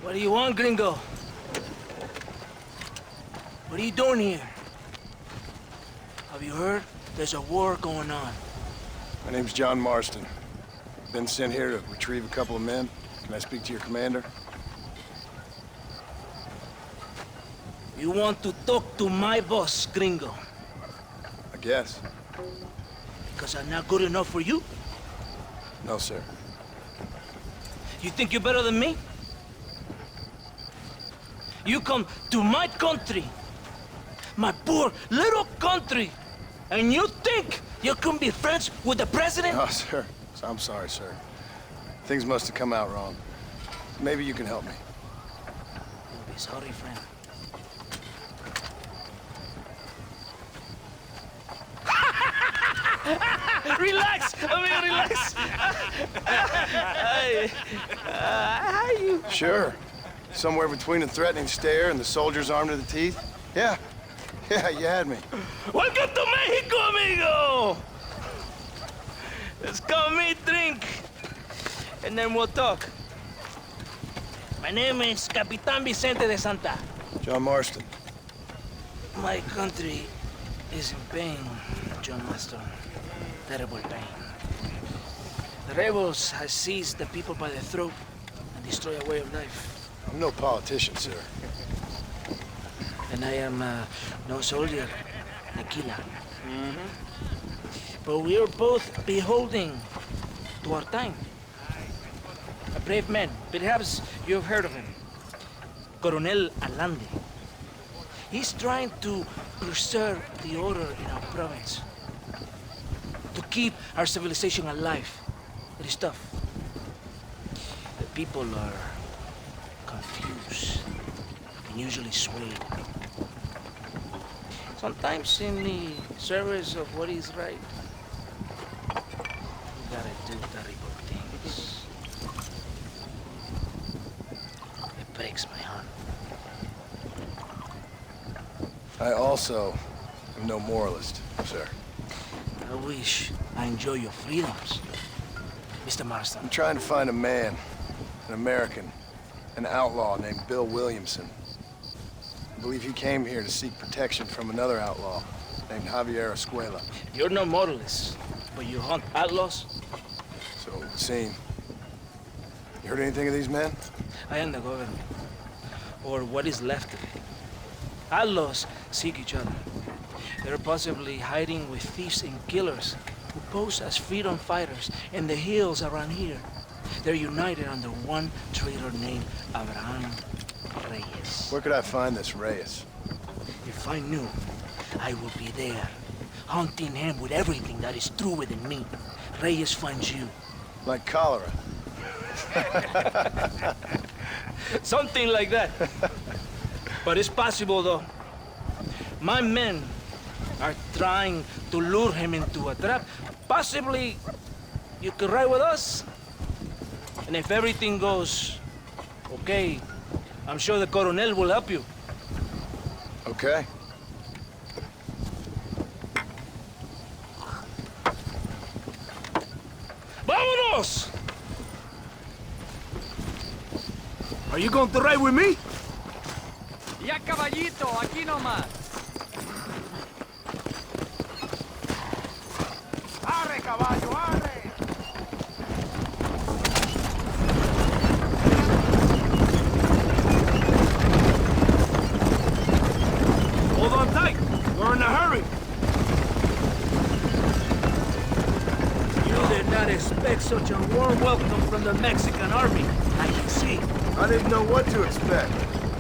What do you want, gringo? What are you doing here? Have you heard? There's a war going on. My name's John Marston. Been sent here to retrieve a couple of men. Can I speak to your commander? You want to talk to my boss, gringo? I guess. Because I'm not good enough for you? No, sir. You think you're better than me? You come to my country, my poor little country, and you think you can be friends with the president? No, sir. I'm sorry, sir. Things must have come out wrong. Maybe you can help me. You'll be sorry, friend. Relax! Relax! How you... Sure. Somewhere between a threatening stare and the soldiers armed to the teeth? Yeah. Yeah, you had me. Welcome to Mexico, amigo! Let's come meet, drink, and then we'll talk. My name is Capitan Vicente de Santa. John Marston. My country is in pain, John Marston. Terrible pain. The rebels have seized the people by the throat and destroyed a way of life. I'm no politician, sir. And I am no soldier, Tequila. But we are both beholding to our time. A brave man, perhaps you've heard of him. Colonel Allende. He's trying to preserve the order in our province. To keep our civilization alive. It is tough. The people are confused and usually swayed. Sometimes in the service of what is right, you gotta do terrible things. It breaks my heart. I also am no moralist, sir. I wish I enjoy your freedoms, Mr. Marston. I'm trying to find a man, an American, an outlaw named Bill Williamson. I believe he came here to seek protection from another outlaw named Javier Escuela. You're no moralist, but you hunt outlaws? So it would seem. You heard anything of these men? I am the government, or what is left of it. Outlaws seek each other. They're possibly hiding with thieves and killers who pose as freedom fighters in the hills around here. They're united under one traitor named Abraham Reyes. Where could I find this Reyes? If I knew, I would be there, hunting him with everything that is true within me. Reyes finds you. Like cholera. Something like that. But it's possible, though. My men are trying to lure him into a trap. Possibly, you could ride with us. And if everything goes okay, I'm sure the Colonel will help you. Okay. ¡Vámonos! Are you going to ride with me? Ya, caballito, aquí nomás. ¡Arre, caballo, arre! Hold on tight. We're in a hurry. You did not expect such a warm welcome from the Mexican army. I can see. I didn't know what to expect.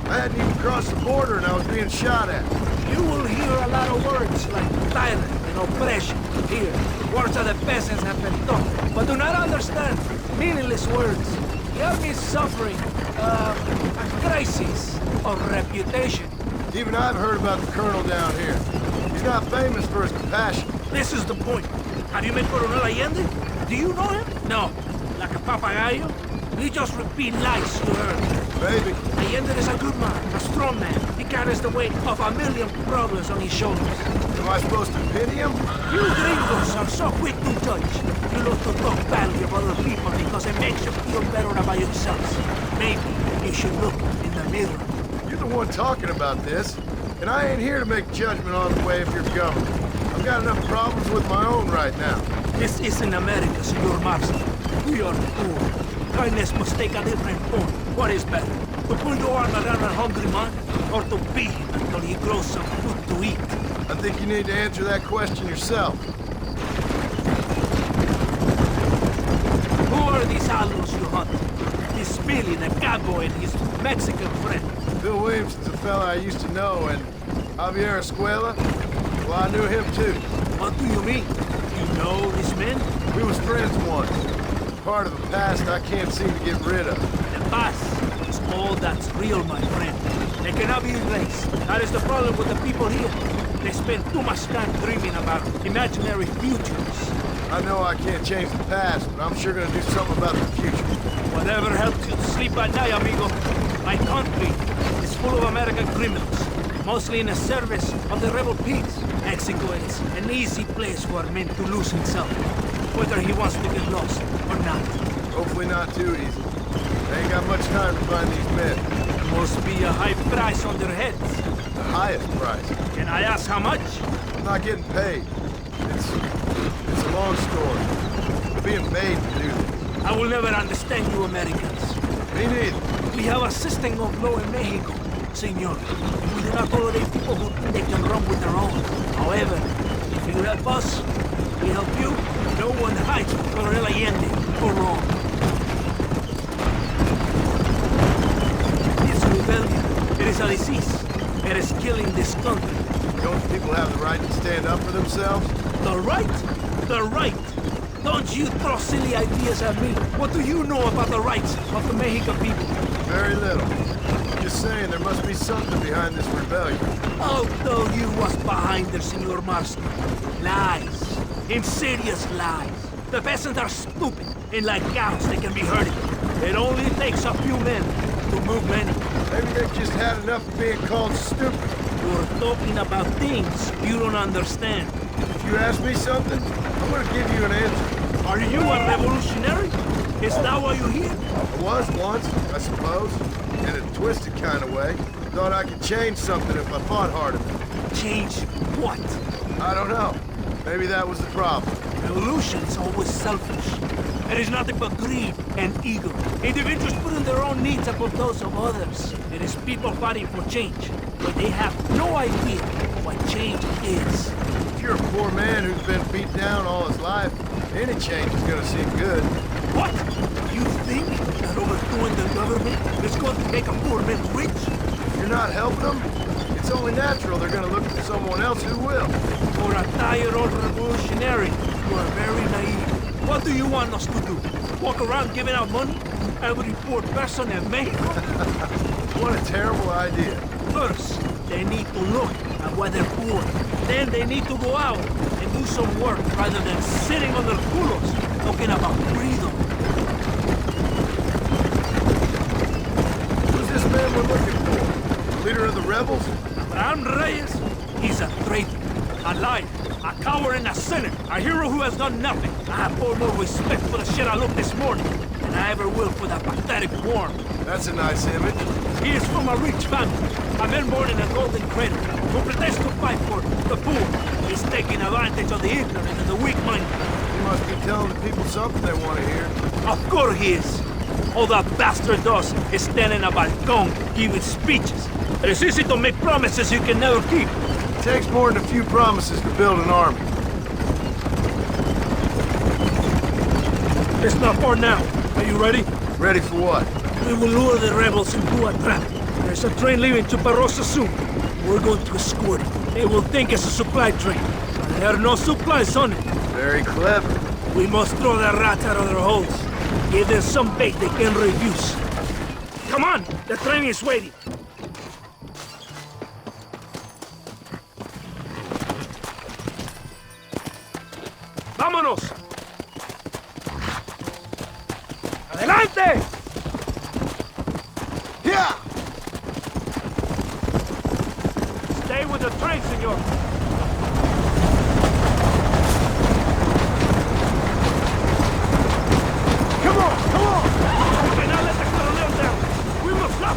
I hadn't even crossed the border and I was being shot at. You will hear a lot of words like tyrant and oppression here. Words that the peasants have been taught, but do not understand. Meaningless words. The army is suffering a crisis of reputation. Even I've heard about the colonel down here. He's not famous for his compassion. This is the point. Have you met Colonel Allende? Do you know him? No. Like a papagayo? We just repeat lies you heard. Maybe. Allende is a good man, a strong man. He carries the weight of a million problems on his shoulders. Am I supposed to pity him? You gringos are so quick to judge. You love to talk badly of other people because it makes you feel better about yourselves. Maybe you should look in the mirror. You're the one talking about this, and I ain't here to make judgment on the way of your government. I've got enough problems with my own right now. This isn't America, Senor Marston. We are poor. Kindness must take a different form. What is better? To put your arm around a hungry man, or to beat him until he grows some food to eat? I think you need to answer that question yourself. Who are these outlaws you hunt? This Billy, the cowboy, and his Mexican friend. Bill Williamson's a fella I used to know, and Javier Escuela, well, I knew him too. What do you mean? You know these men? We was friends once. Part of the past I can't seem to get rid of. The past is all that's real, my friend. They cannot be erased. That is the problem with the people here. They spend too much time dreaming about imaginary futures. I know I can't change the past, but I'm sure gonna do something about the future. Whatever helps you sleep at night, amigo. My country is full of American criminals, mostly in the service of the rebel pigs. Mexico is an easy place for a man to lose himself, whether he wants to get lost or not. Hopefully not too easy. I ain't got much time to find these men. There must be a high price on their heads. The highest price. Can I ask how much? I'm not getting paid. It's a long story. I'm being paid to do this. I will never understand you Americans. Me neither. We have a system of law in Mexico, senor. And we do not tolerate people who think they can run with their own. However, if you help us, we help you. No one hides from Colonel Allende for wrong. This rebellion, it is a disease. It is killing this country. Don't people have the right to stand up for themselves? The right? The right! Don't you throw silly ideas at me. What do you know about the rights of the Mexican people? Very little. Just saying there must be something behind this rebellion. I'll tell you what's behind there, Senor Marston. Lies. Insidious lies. The peasants are stupid, and like cows, they can be herded. It only takes a few men to move many. Maybe they've just had enough of being called stupid. You're talking about things you don't understand. If you ask me something, I'm gonna give you an answer. Are you a revolutionary? Is that why you're here? I was once, I suppose. In a twisted kind of way. Thought I could change something if I fought hard enough. Change what? I don't know. Maybe that was the problem. Revolution is always selfish. It is nothing but greed and ego. Individuals putting their own needs above those of others. It is people fighting for change, but they have no idea what change is. If you're a poor man who's been beat down all his life, any change is gonna seem good. What? You think that overthrowing the government is going to make a poor man rich? If you're not helping them, it's only natural they're gonna look for someone else who will. For a tired old revolutionary, you are very naive. What do you want us to do? Walk around giving out money? Every poor person in Mexico? What a terrible idea. First, they need to look at why they're poor. Then they need to go out and do some work rather than sitting on their culos talking about freedom. Who's this man we're looking for? The leader of the rebels? Abraham Reyes, he's a traitor, a liar, a coward and a sinner, a hero who has done nothing. I have far more respect for the shit I looked this morning than I ever will for that pathetic worm. That's a nice image. He is from a rich family, a man born in a golden cradle, who pretends to fight for the poor. He's taking advantage of the ignorant and the weak-minded. He must be telling the people something they want to hear. Of course he is. All that bastard does is stand in a balcony giving speeches. It is easy to make promises you can never keep. It takes more than a few promises to build an army. It's not far now. Are you ready? Ready for what? We will lure the rebels into a trap. There's a train leaving to Barrosa soon. We're going to escort it. They will think it's a supply train. But there are no supplies on it. Very clever. We must throw the rats out of their holes. Give them some bait they can refuse. Come on! The train is waiting. ¡Vámonos! ¡Adelante! Yeah! Stay with the train, senor. Come on! We cannot let the colonel down. We must stop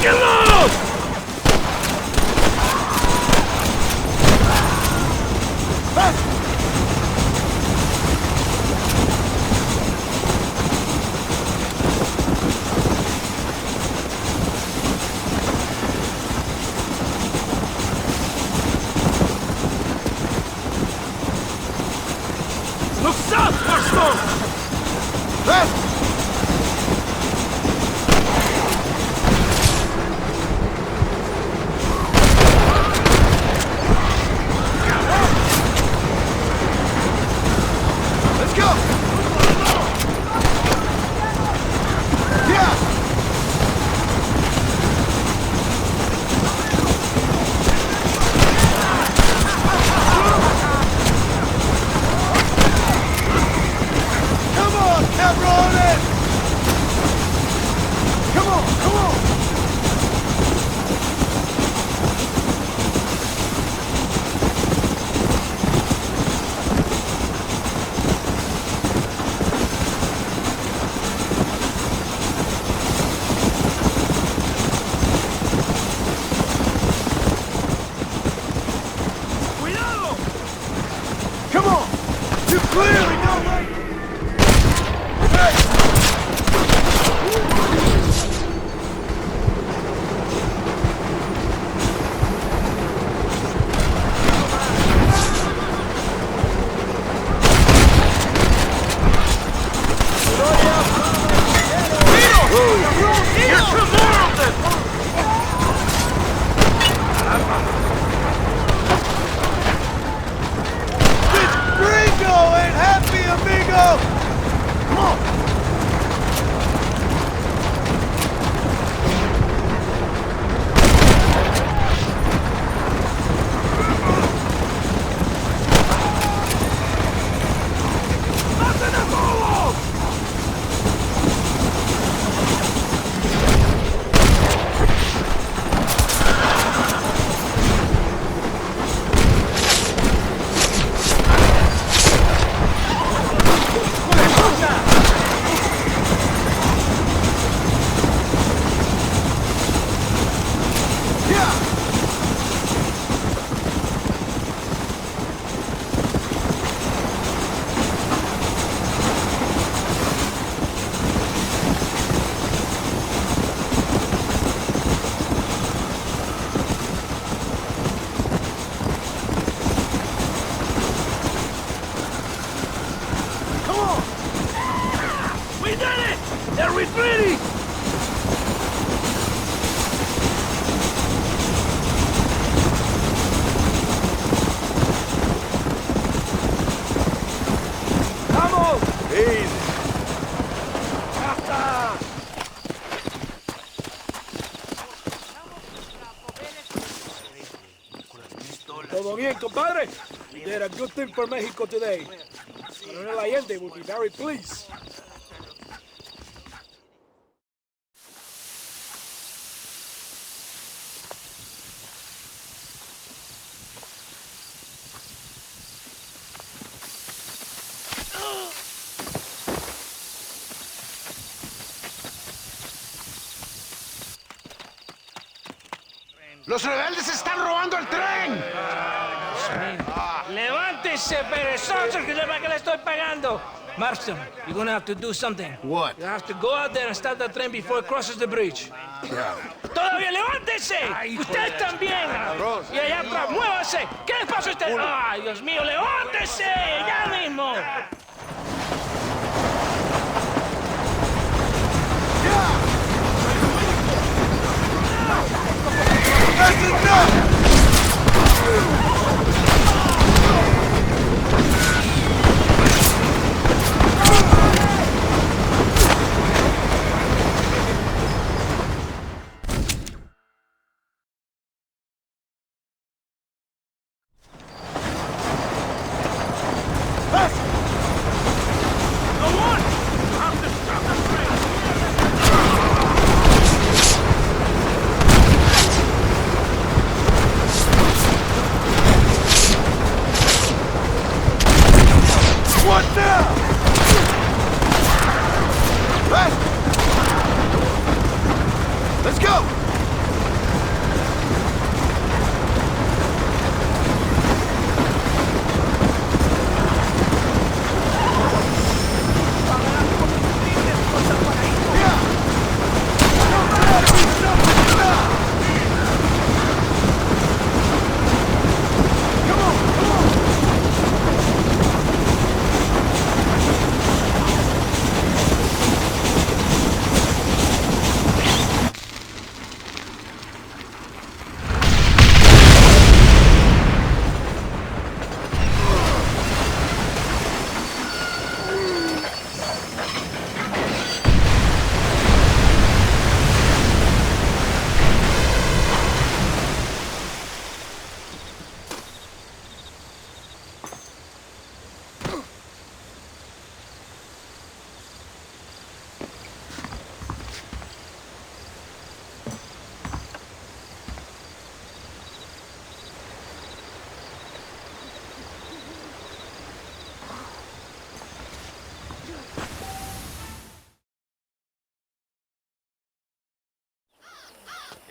¡Sáquenlos! Look up, Marston! Let's go! Yeah! Come on, Capron! Come on, come on! ¡Cuidado! Come on! You're clear! We know right! Hey! Here's some more of them! Gringo ain't happy, amigo! Come on! ¡Maten a todos! We did it! They're retreating! Vamos! Easy. Todo bien, compadre? You did a good thing for Mexico today. Colonel Allende will be very pleased. ¡Los rebeldes están robando el tren! ¡Levántese, perezosos, que sepa que le estoy pagando! Marston, you're gonna have to do something. What? You have to go out there and stop the train before it crosses the bridge. Yeah. ¡Todavía levántese! ¡Usted también! Y allá atrás, muévase. ¿Qué les pasa a usted? ¡Ay, Dios mío, levántese! ¡Ya mismo! That's enough!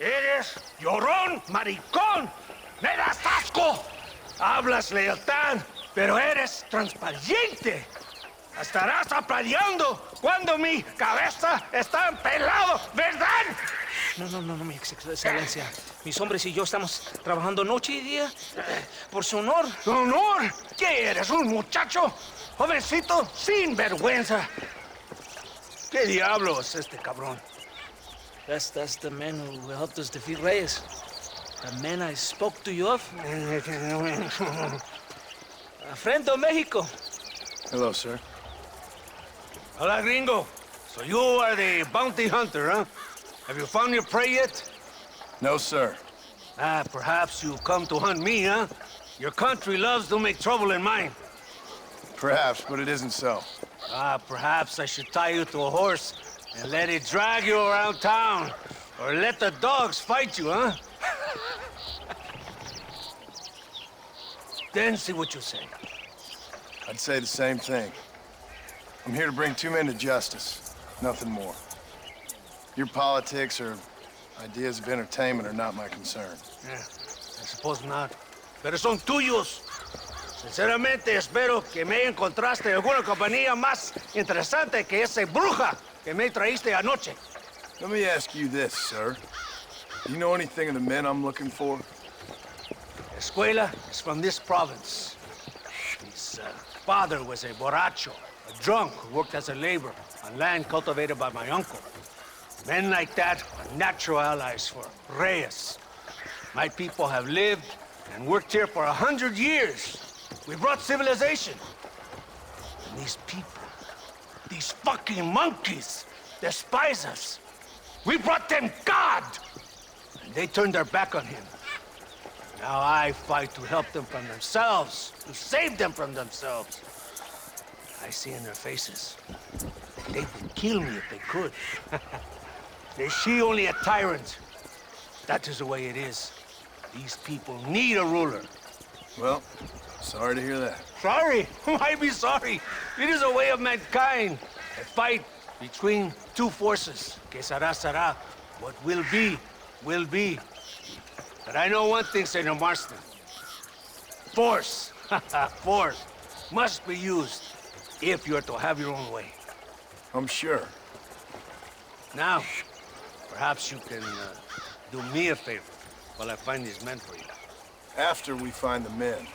Eres llorón, maricón. Me das asco. Hablas lealtad, pero eres transparente. Estarás aplaudiendo cuando mi cabeza está empelado, ¿verdad? No, mi excelencia. Mis hombres y yo estamos trabajando noche y día por su honor. ¿Honor? ¿Qué eres, un muchacho? Jovencito sin vergüenza. ¿Qué diablo es este cabrón? That's the man who helped us defeat Reyes. The man I spoke to you of. A friend of Mexico. Hello, sir. Hola, gringo. So you are the bounty hunter, huh? Have you found your prey yet? No, sir. Perhaps you come to hunt me, huh? Your country loves to make trouble in mine. Perhaps, but it isn't so. Perhaps I should tie you to a horse and let it drag you around town. Or let the dogs fight you, huh? Then see what you say. I'd say the same thing. I'm here to bring two men to justice. Nothing more. Your politics or ideas of entertainment are not my concern. Yeah, I suppose not. Pero son tuyos. Sinceramente, espero que me encontraste alguna compañía más interesante que esa bruja que me traíste anoche. Let me ask you this, sir. Do you know anything of the men I'm looking for? Escuela is from this province. His father was a borracho, a drunk who worked as a laborer on land cultivated by my uncle. Men like that are natural allies for Reyes. My people have lived and worked here for 100 years. We brought civilization. And these people, these fucking monkeys, despise us. We brought them God! And they turned their back on him. Now I fight to help them from themselves, to save them from themselves. I see in their faces. They would kill me if they could. They see only a tyrant. That is the way it is. These people need a ruler. Well, sorry to hear that. Sorry? Why be sorry? It is a way of mankind. A fight between two forces. Que será, será. What will be, will be. But I know one thing, Senor Marston. Force, force, must be used if you're to have your own way. I'm sure. Now, perhaps you can do me a favor while I find these men for you. After we find the men,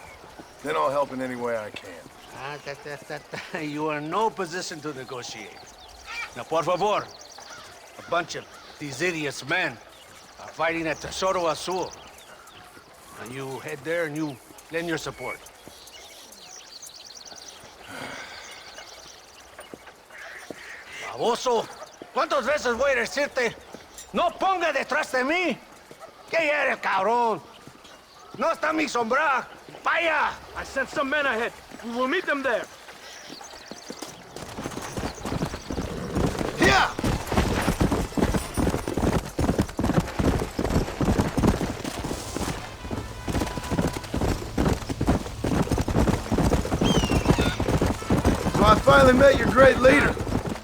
then I'll help in any way I can. You are in no position to negotiate. Now, por favor, a bunch of these idiots men are fighting at Tesoro Azul. Now you head there and you lend your support. Baboso, ¿cuántas veces voy a decirte? No ponga detrás de mí. ¿Qué eres, cabrón? No está mi sombra. Vaya. I sent some men ahead. We will meet them there. Yeah! So I finally met your great leader.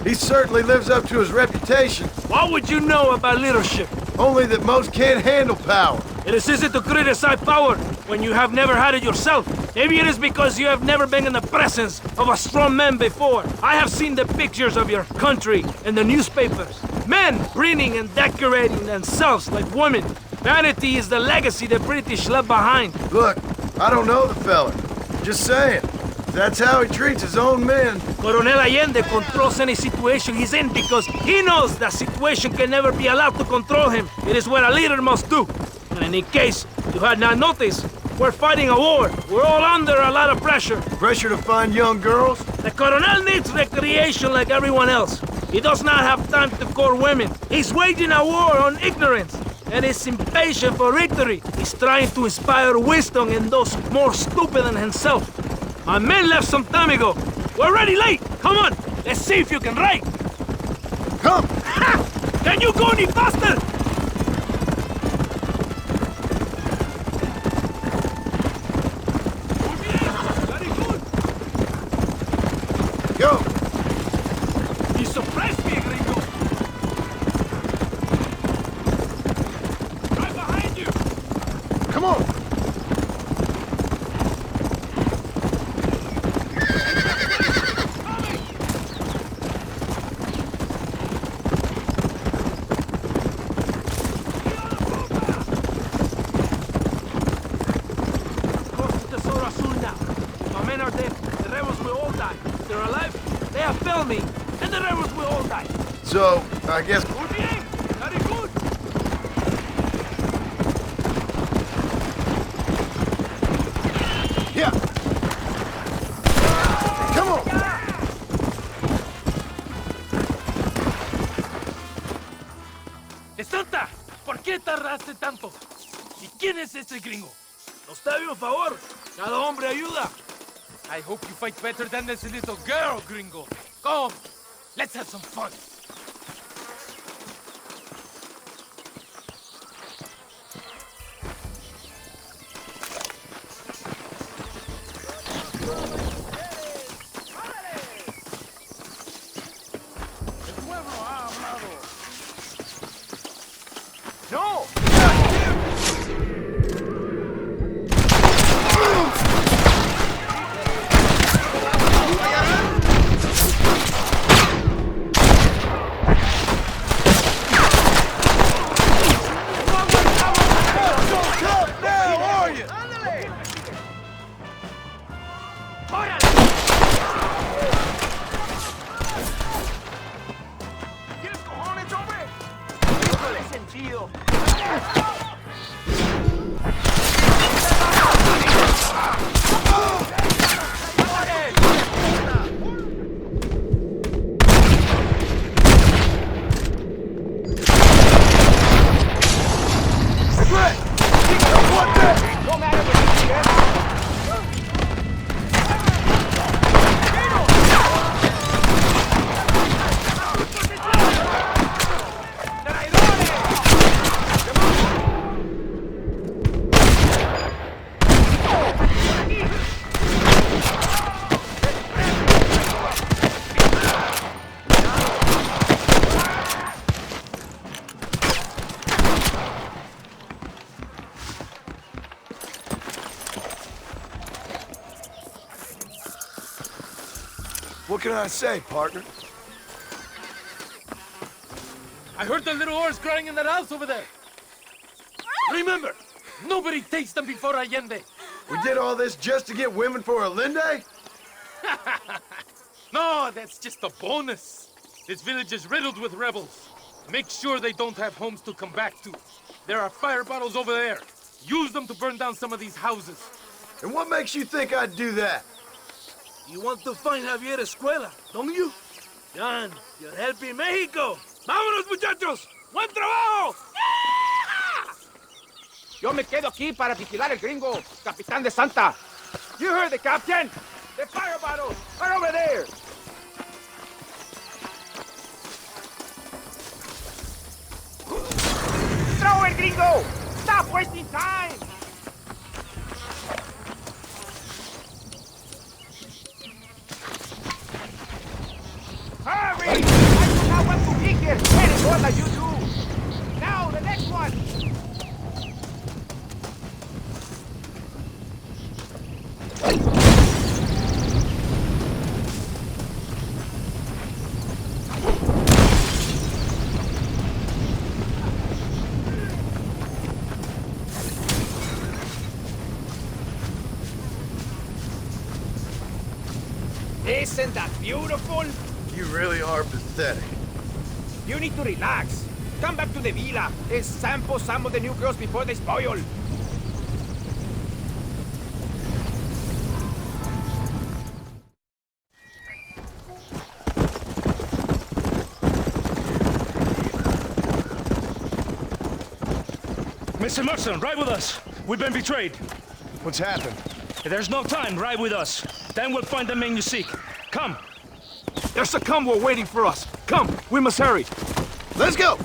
He certainly lives up to his reputation. What would you know about leadership? Only that most can't handle power. It is easy to criticize power when you have never had it yourself. Maybe it is because you have never been in the presence of a strong man before. I have seen the pictures of your country in the newspapers. Men preening and decorating themselves like women. Vanity is the legacy the British left behind. Look, I don't know the fella. Just saying. That's how he treats his own men. Colonel Allende controls any situation he's in because he knows that situation can never be allowed to control him. It is what a leader must do. And in case you had not noticed, we're fighting a war. We're all under a lot of pressure. Pressure to find young girls? The Colonel needs recreation like everyone else. He does not have time to court women. He's waging a war on ignorance. And is impatient for victory. He's trying to inspire wisdom in those more stupid than himself. My men left some time ago. We're already late. Come on, let's see if you can ride. Come! Ha! Can you go any faster? Very good. Go! You surprised me, gringo. So, I guess... Muy bien! Very good! Yeah! Come on! ¡Santa! ¿Por qué tardaste tanto? ¿Y quién es este gringo? Nos debe un favor. Cada hombre ayuda. I hope you fight better than this little girl, gringo. Come, let's have some fun. ¡No! What can I say, partner? I heard the little horse crying in that house over there. Remember, nobody takes them before Allende. We did all this just to get women for Allende? No, that's just a bonus. This village is riddled with rebels. Make sure they don't have homes to come back to. There are fire bottles over there. Use them to burn down some of these houses. And what makes you think I'd do that? You want to find Javier Escuela, don't you? John, you're helping Mexico. ¡Vámonos, muchachos! ¡Buen trabajo! Yo me quedo aquí para vigilar el gringo, capitán de Santa. You heard the captain. The fire bottles are over there. Throw it, gringo! Stop wasting time! Hurry! I do not want to be here any more than you do. Now, the next one! Isn't that beautiful? You really are pathetic. You need to relax. Come back to the villa and sample some of the new girls before they spoil. Mr. Marston, ride with us. We've been betrayed. What's happened? There's no time. Ride with us. Then we'll find the men you seek. Come. There's a convoy waiting for us. Come, we must hurry. Let's go!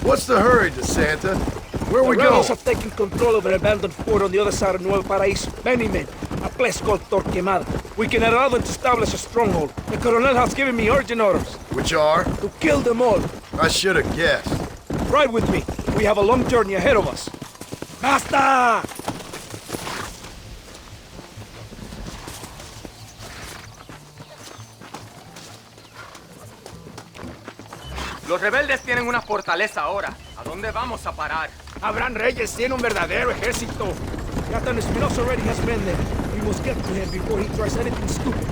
What's the hurry, DeSanta? Where we The go? rebels have taken control of an abandoned fort on the other side of Nuevo Paraíso. Many men. A place called Torquemada. We can allow them to establish a stronghold. The Colonel has given me urgent orders. Which are? To kill them all. I should have guessed. Ride with me. We have a long journey ahead of us. ¡Basta! Los rebeldes tienen una fortaleza ahora. ¿A dónde vamos a parar? Abraham Reyes tiene un verdadero ejército. Captain Espinosa already has men there. We must get to him before he tries anything stupid.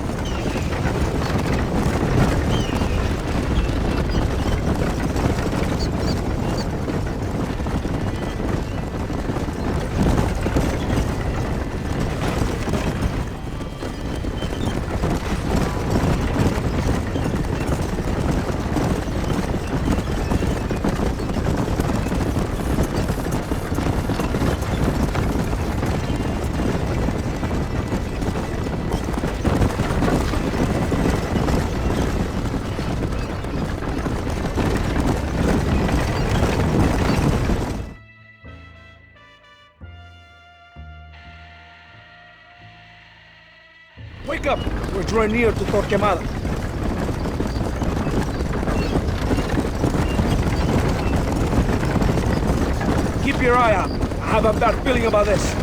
Wake up! We're drawing near to Torquemada. Keep your eye out. I have a bad feeling about this.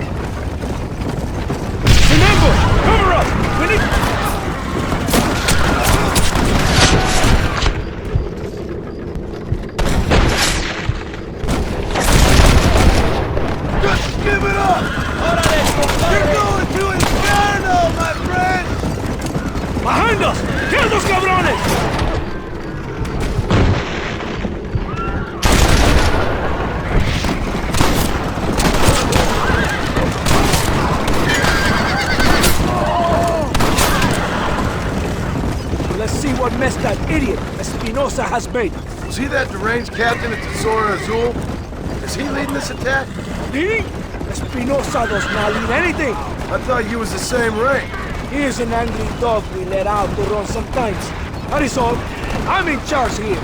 Remember! Cover up! We need... Just give it up! You're going to Inferno, my friend! Behind us! Kill those cabrones! Let's see what mess that idiot Espinosa has made. Was he that deranged captain at Tesoro Azul? Is he leading this attack? Leading? Espinosa does not lead anything. I thought you was the same rank. He is an angry dog we let out to run sometimes. That is all. I'm in charge here.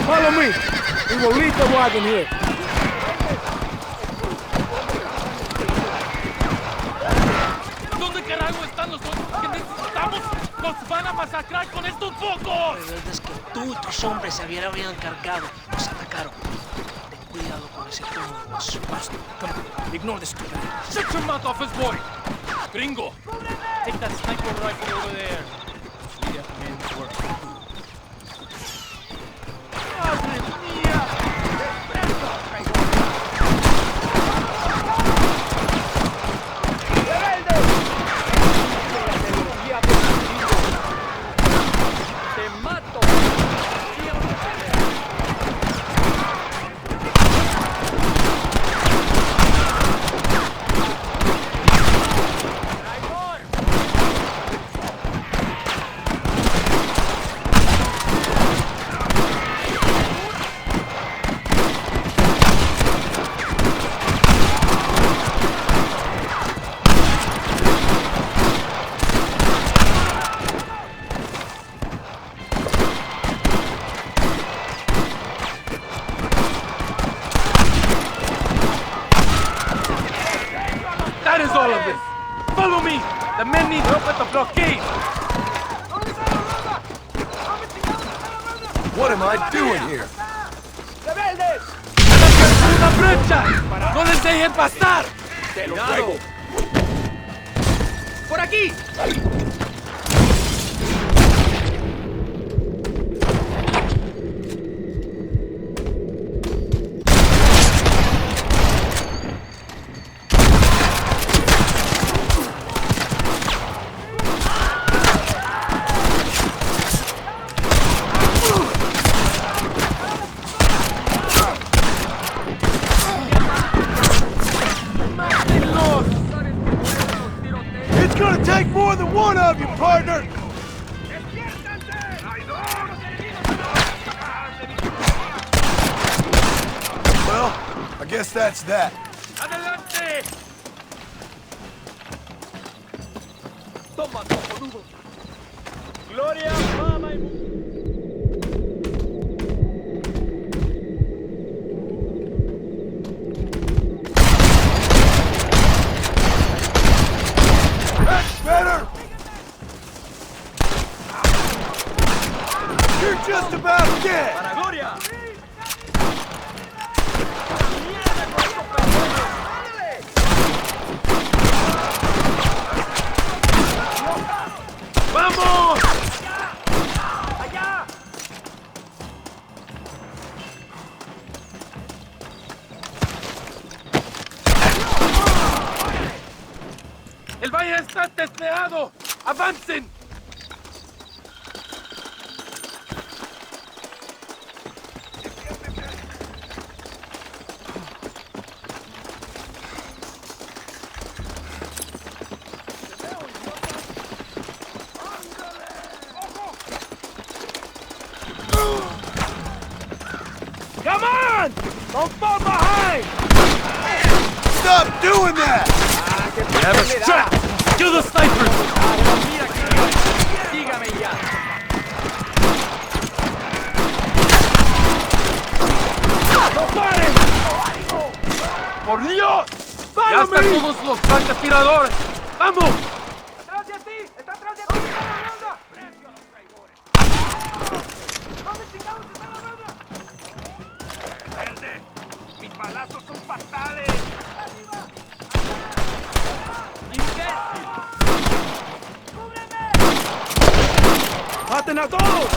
Follow me. We will leave the wagon here. ¿Dónde carajo están los otros que necesitamos? ¡Nos van a masacrar con estos pocos! La verdad es que tú y tus hombres se habían encargado. Nos atacaron. Ten cuidado con ese tono de voz. Master, come on. Ignore this stupid. Shut your mouth off his boy! Gringo! Take that sniper rifle over there. We have men's work to do. ¡Madre mía! ¡Te mato! That is all of this. Follow me. The men need help at the blockade. What am I doing here? ¡Una brecha! ¡No les dejen pasar! ¡Te lo traigo! ¡Por aquí! It's gonna take more than one of you, partner! Well, I guess that's that. ¡Adelante! ¡Toma, cojonudo! ¡Gloria, fama y... That's better! You're just about dead! ¡Para Gloria! ¡Vamos! ¡El valle está despejado! ¡Avancen! Come on! Don't fall behind! Stop doing that! We have a trap! Kill the snipers! Sígame ya. ¡No paren! ¡Por Dios! ¡Ya están todos los francotiradores! ¡Vamos! ¡Atrás de ti! ¡Está atrás de ti! ¡Está la banda! ¡Precio a los traidores! ¿Dónde chingados está la banda? ¡Verde! ¡Mis balazos son fatales! ¡Arriba! ¡Imbécil! ¡Cúbreme! ¡Maten a todos!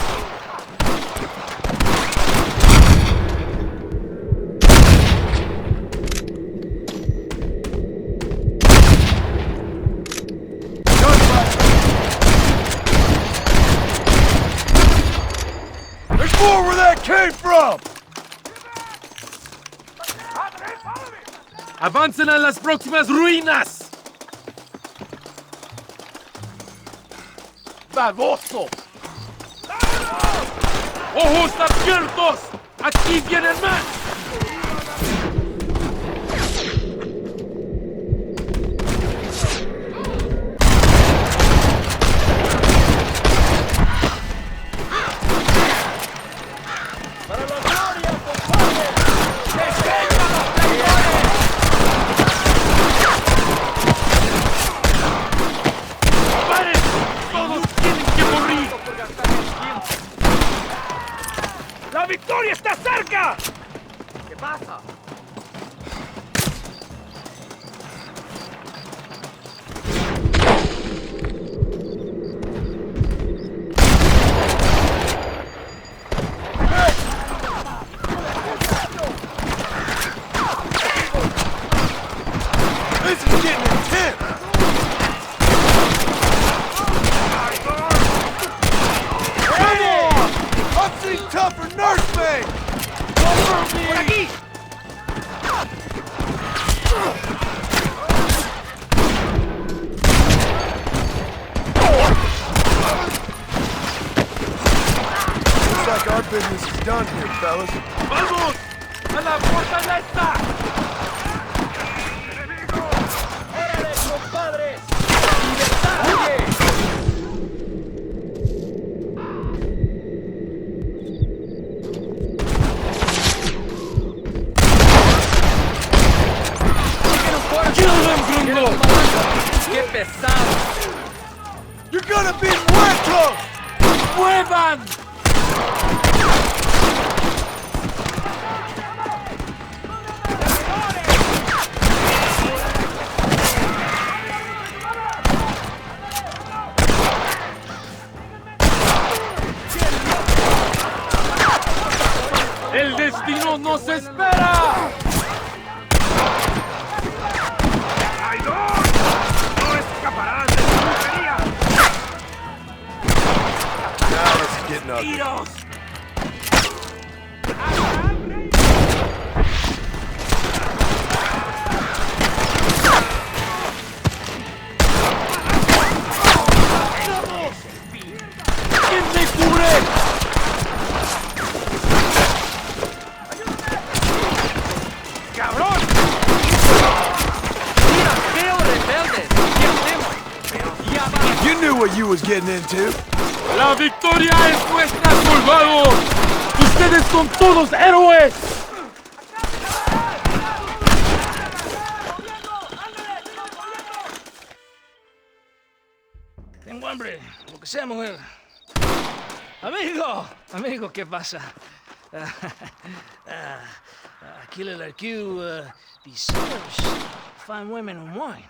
There's more where that came from! ¡Avancen a las próximas ruinas! ¡Baboso! ¡Ojos abiertos! ¡Aquí vienen más! ¡Paren! ¡Todos tienen que morir! ¡La victoria está cerca! ¿Qué pasa? This is getting intense! Come on! I've seen tougher nursemaids! ¡Por aquí! Looks like our business is done here, fellas. ¡Vamos! ¡A la fortaleza! ¡Órale, compadres! ¡Libertad! ¡Oye! ¡Kill them, gringo! ¡Qué pesado! You're gonna be muertos! ¡Muevan! ¡El destino nos espera! ¡Traidor! ¡No escaparán de su brujería! Now let's get ugly. ¡Tiros! ¡Quién me cubre! ¡Cabrón! ¡Mira, feo rebeldes! ¿Qué hacemos? Pero ya va. You knew what you was getting into. ¡La victoria es nuestra, soldados! ¡Ustedes son todos héroes! Tengo hambre, lo que sea, mujer. Amigo, ¿qué pasa? Killer like you deserves fine women and wine.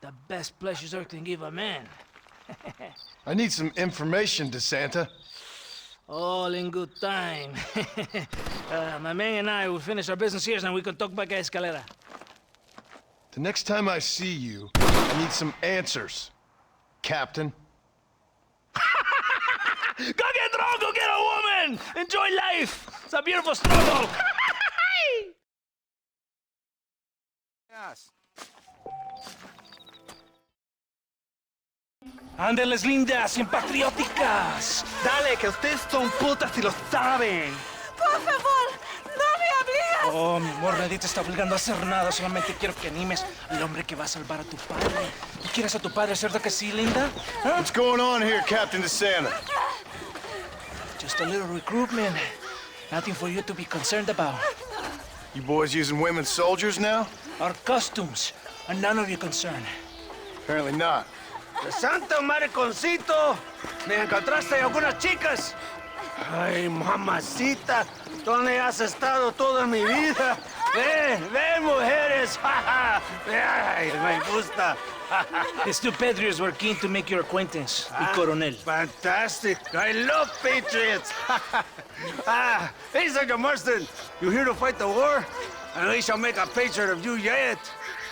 The best pleasures earth can give a man. I need some information, DeSanta. All in good time. My man and I will finish our business here and we can talk back at Escalera. The next time I see you, I need some answers, Captain. Go get drunk, go get a woman! Enjoy life! It's a beautiful struggle! Yes. Ándeles lindas y patrióticas. Dale, que ustedes son putas y lo saben. Por favor, no me obligas. Oh, mi amor, nadie te está obligando a hacer nada. Solamente quiero que animes al hombre que va a salvar a tu padre. ¿Tú quieres a tu padre, cierto que sí, linda? ¿Ah? What's going on here, Captain DeSanta? Just a little recruitment. Nothing for you to be concerned about. You boys using women soldiers now? Our costumes are none of your concern. Apparently not. ¡De santo mariconcito! ¿Me encontraste algunas chicas? Ay, mamacita, ¿dónde has estado toda mi vida? Ven, ven, mujeres. Ay, me gusta. These two patriots were keen to make your acquaintance, el coronel. Fantastic. I love patriots. Hey, John Marston, you here to fight the war? And we shall make a patriot of you yet.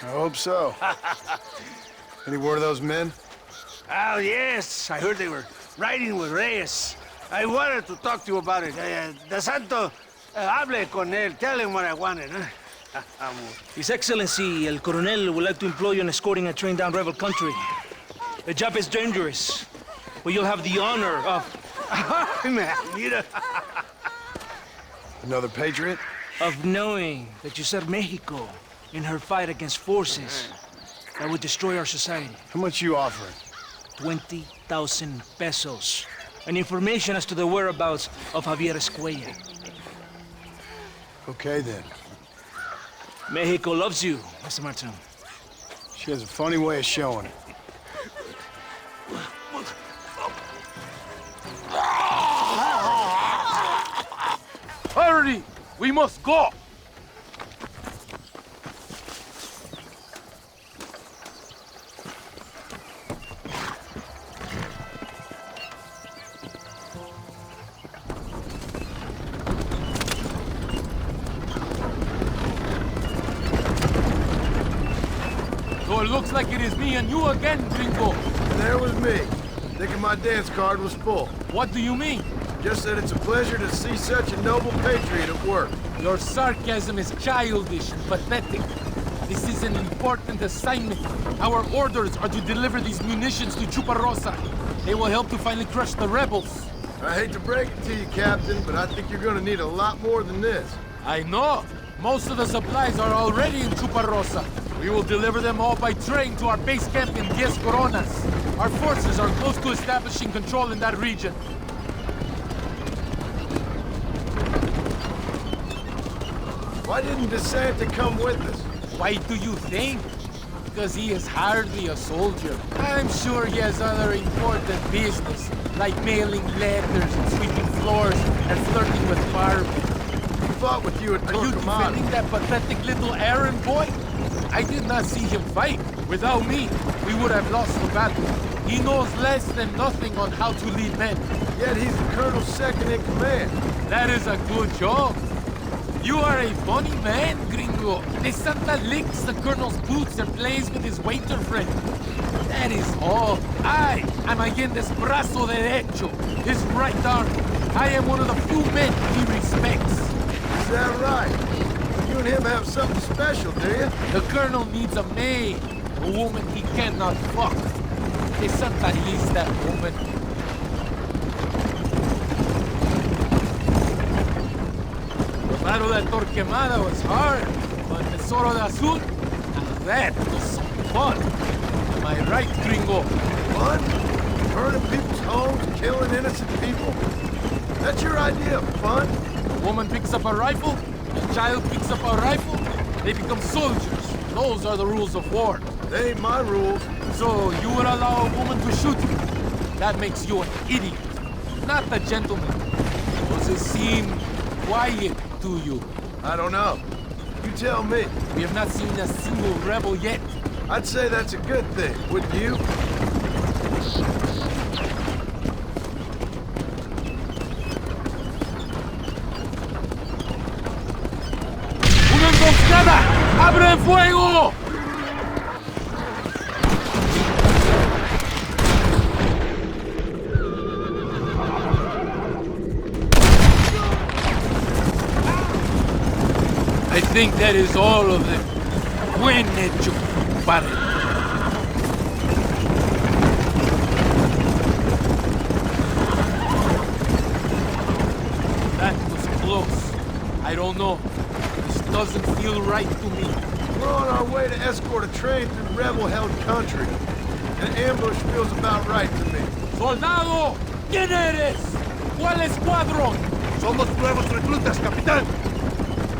I hope so. Any word of those men? Oh, yes. I heard they were riding with Reyes. I wanted to talk to you about it. De Santo, hable con él. Tell him what I wanted. His Excellency, el coronel, would like to employ you in escorting a train down rebel country. The job is dangerous, but you'll have the honor of... Mira. Another patriot? of knowing that you served Mexico in her fight against forces that would destroy our society. How much you offering? 20,000 pesos. And information as to the whereabouts of Javier Escuella. Okay, then. Mexico loves you, Mr. Martin. She has a funny way of showing it. Hurry! We must go! So it looks like it is me and you again, Gringo. And there was me, thinking my dance card was full. What do you mean? Just that it's a pleasure to see such a noble patriot at work. Your sarcasm is childish and pathetic. This is an important assignment. Our orders are to deliver these munitions to Chuparosa. They will help to finally crush the rebels. I hate to break it to you, Captain, but I think you're gonna need a lot more than this. I know. Most of the supplies are already in Chuparosa. We will deliver them all by train to our base camp in Diez Coronas. Our forces are close to establishing control in that region. Why didn't DeSanta come with us? Why do you think? Because he is hardly a soldier. I'm sure he has other important business, like mailing letters and sweeping floors and flirting with Barbie. He fought with you at Are you defending that pathetic little errand boy? I did not see him fight. Without me, we would have lost the battle. He knows less than nothing on how to lead men. Yet he's the colonel's second in command. That is a good job. You are a funny man, Gringo. DeSanta licks the colonel's boots and plays with his waiter friend. That is all. I am Allende's brazo derecho, his right arm. I am one of the few men he respects. Is that right? You and him have something special, do you? The colonel needs a maid, a woman he cannot fuck. DeSanta is that woman. The Battle at Torquemada was hard, but Tesoro de Azul, now that was some fun. Am I right, Gringo? What? Burning people's homes, killing innocent people? That's your idea of fun? A woman picks up a rifle, a child picks up a rifle, they become soldiers. Those are the rules of war. They ain't my rules. So you would allow a woman to shoot you? That makes you an idiot, not a gentleman. Does it seem quiet to you? I don't know. You tell me. We have not seen a single rebel yet. I'd say that's a good thing, wouldn't you? ¡Una emboscada! ¡Abren fuego! think that is all of them. Buen hecho, padre. That was close. I don't know. This doesn't feel right to me. We're on our way to escort a train through rebel-held country. An ambush feels about right to me. ¡Soldado! ¿Quién eres? ¿Cuál escuadrón? Somos nuevos reclutas, capitán.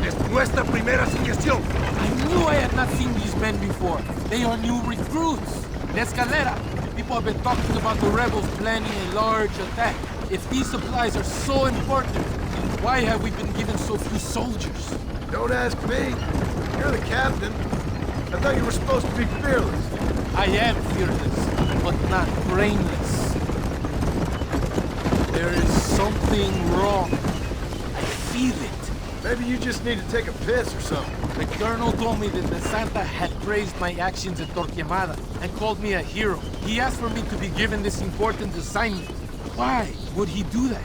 Es nuestra primera asignación. I knew I had not seen these men before. They are new recruits. La Escalera. People have been talking about the rebels planning a large attack. If these supplies are so important, why have we been given so few soldiers? Don't ask me. You're the captain. I thought you were supposed to be fearless. I am fearless, but not brainless. There is something wrong. I feel it. Maybe you just need to take a piss or something. The colonel told me that the Santa had praised my actions at Torquemada and called me a hero. He asked for me to be given this important assignment. Why would he do that?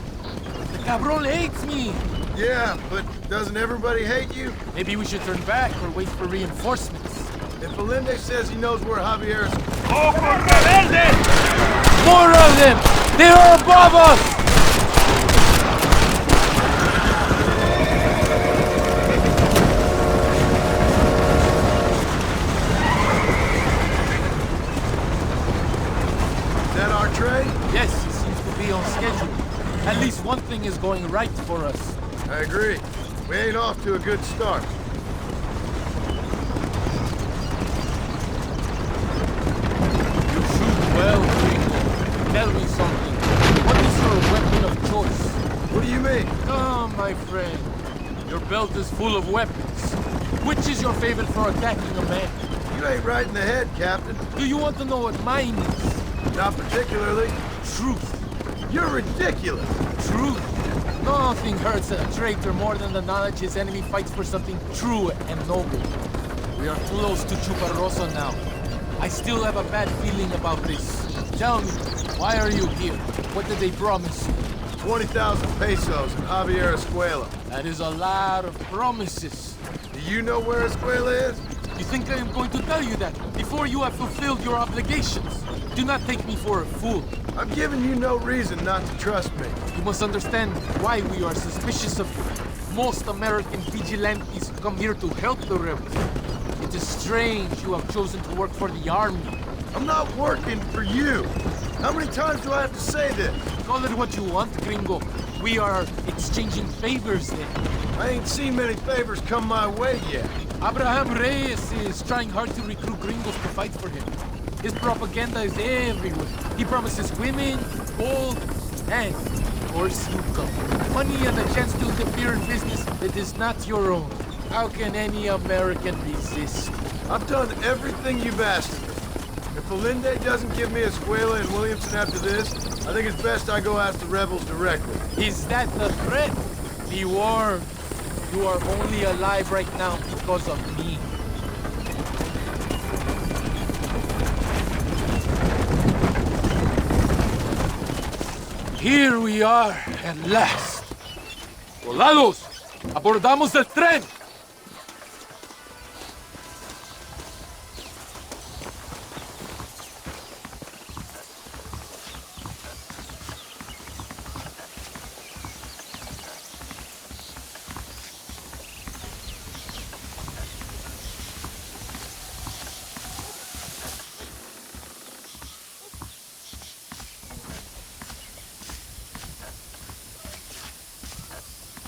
The cabron hates me. Yeah, but doesn't everybody hate you? Maybe we should turn back or wait for reinforcements. If Allende says he knows where Javier is... More of them! They are above us! Is that our train? Yes, it seems to be on schedule. At least one thing is going right for us. I agree. We ain't off to a good start. You shoot well, Gringo. Tell me something. What is your weapon of choice? What do you mean? Oh, my friend. Your belt is full of weapons. Which is your favorite for attacking a man? You ain't right in the head, Captain. Do you want to know what mine is? Not particularly. Truth. You're ridiculous. Truth. Nothing hurts a traitor more than the knowledge his enemy fights for something true and noble. We are close to Chuparrosa now. I still have a bad feeling about this. Tell me, why are you here? What did they promise you? 20,000 pesos in Javier Escuela. That is a lot of promises. Do you know where Escuela is? You think I am going to tell you that before you have fulfilled your obligations? Do not take me for a fool. I'm giving you no reason not to trust me. You must understand why we are suspicious of you. Most American vigilantes come here to help the rebels. It is strange you have chosen to work for the army. I'm not working for you. How many times do I have to say this? Call it what you want, Gringo. We are exchanging favors then. I ain't seen many favors come my way yet. Abraham Reyes is trying hard to recruit gringos to fight for him. His propaganda is everywhere. He promises women, gold, and, of course, you come. Money and a chance to interfere in business that is not your own. How can any American resist? I've done everything you've asked of me. If Allende doesn't give me Escuela and Williamson after this, I think it's best I go ask the rebels directly. Is that the threat? Be warned. You are only alive right now because of me. Here we are, at last. ¡Soldados! ¡Abordamos el tren!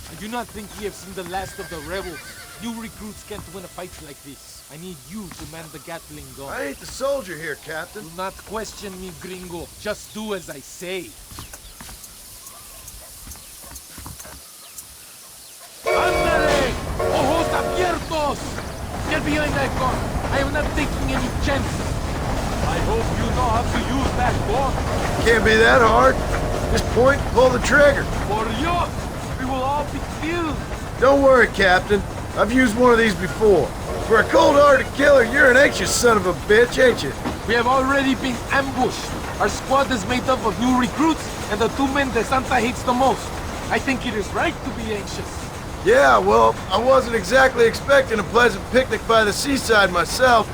I do not think we have seen the last of the rebels. New recruits can't win a fight like this. I need you to man the Gatling gun. I ain't the soldier here, Captain. Do not question me, gringo. Just do as I say. ¡Ándale! ¡Ojos abiertos! Get behind that gun. I am not taking any chances. I hope you know how to use that gun. Can't be that hard. Just point, pull the trigger. For you, we will all be killed. Don't worry, Captain. I've used one of these before. For a cold-hearted killer, you're an anxious son of a bitch, ain't you? We have already been ambushed. Our squad is made up of new recruits and the two men that Santa hates the most. I think it is right to be anxious. Yeah, well, I wasn't exactly expecting a pleasant picnic by the seaside myself.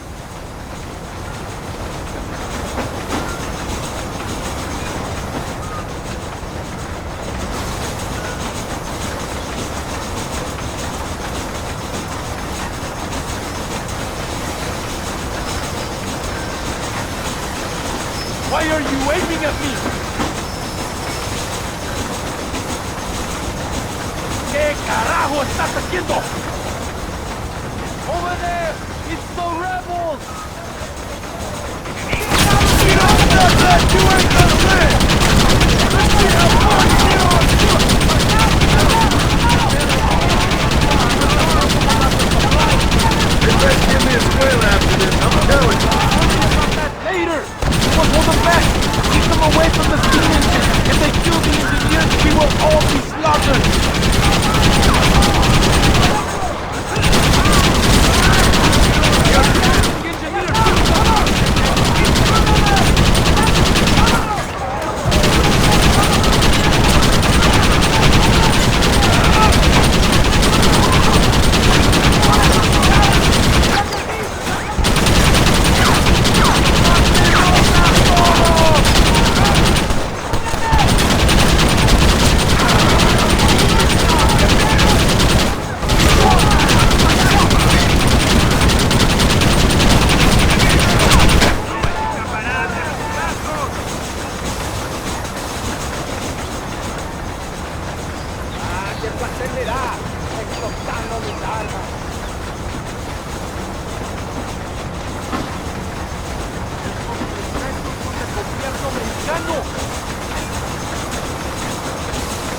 Why are you waving at me? ¿Qué carajo estás haciendo? Over there! It's the rebels! You ain't gonna live! Let's see how far You best give me a square after this, I'm telling you. later! We will hold them back! Keep them away from the steam engine! If they kill the engineers, we will all be slaughtered!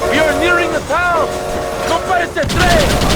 We are nearing the town! ¡No parece tren!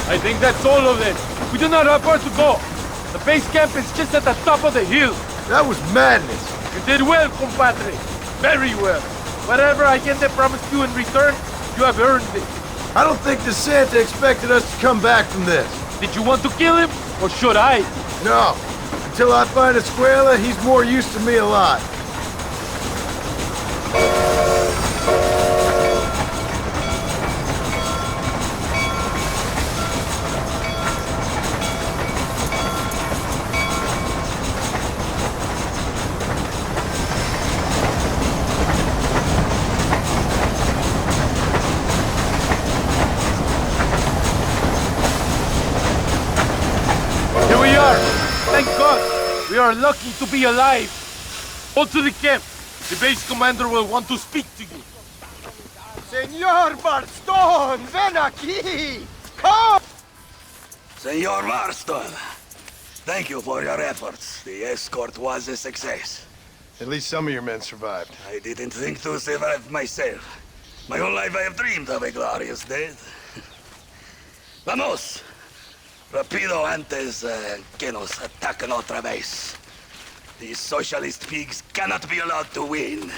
I think that's all of it. We do not have far to go. The base camp is just at the top of the hill. That was madness. You did well, compadre. Very well. Whatever Allende promised you in return, you have earned it. I don't think the Santa expected us to come back from this. Did you want to kill him, or should I? No. Until I find Escuela, he's more use to me alive. Here we are. Thank God. We are lucky to be alive. Hold to the camp. The base commander will want to speak to you. Señor Marston, ven aquí! Come! Senor Marston, thank you for your efforts. The escort was a success. At least some of your men survived. I didn't think to survive myself. My whole life I have dreamed of a glorious death. Vamos! Rapido antes que nos ataquen otra vez. These socialist pigs cannot be allowed to win.